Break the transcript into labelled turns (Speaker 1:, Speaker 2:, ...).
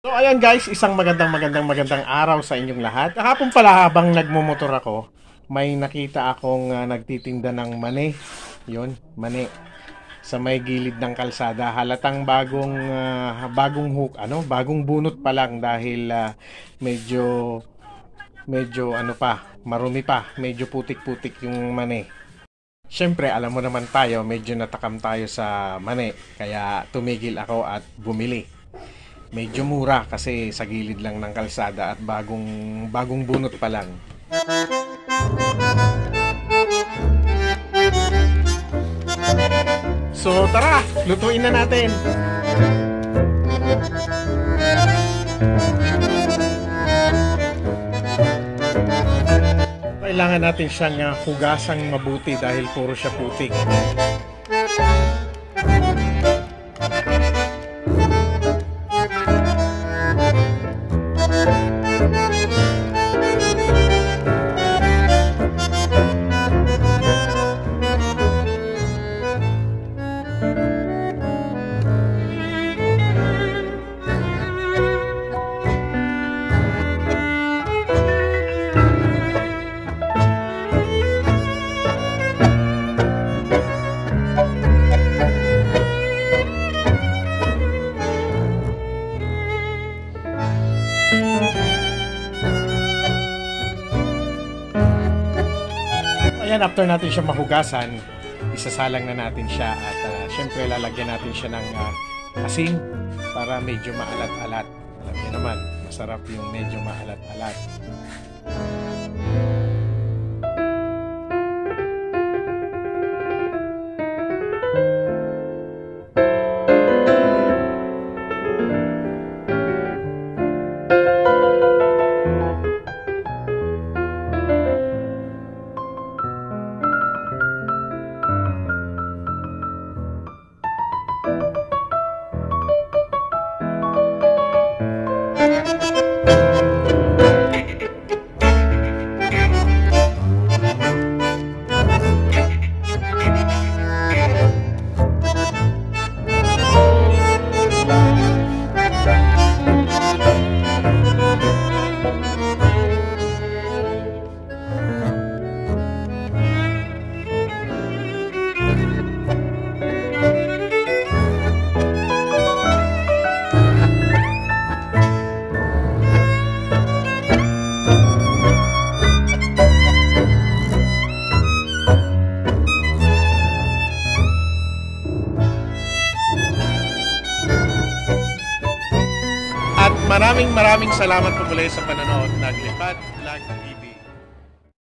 Speaker 1: So ayan guys, isang magandang araw sa inyong lahat. Kahapon pala habang nagmumotor ako, may nakita akong nagtitinda ng mani. Yun, mani. Sa may gilid ng kalsada. Halatang bagong hook, bagong bunot pa lang dahil medyo marumi pa, medyo putik-putik yung mani. Siyempre, alam mo naman tayo, medyo natakam tayo sa mani, kaya tumigil ako at bumili. Medyo mura kasi sa gilid lang ng kalsada at bagong bunot pa lang. So tara, lutuin na natin. Kailangan natin siyang hugasang mabuti dahil puro siya putik. Ayan, after natin siya mahugasan, isasalang na natin siya at syempre lalagyan natin siya ng asin para medyo maalat-alat. Alam niyo naman, masarap yung medyo maalat-alat. Maraming salamat po muli sa panonood ng Lipad Vlog TV.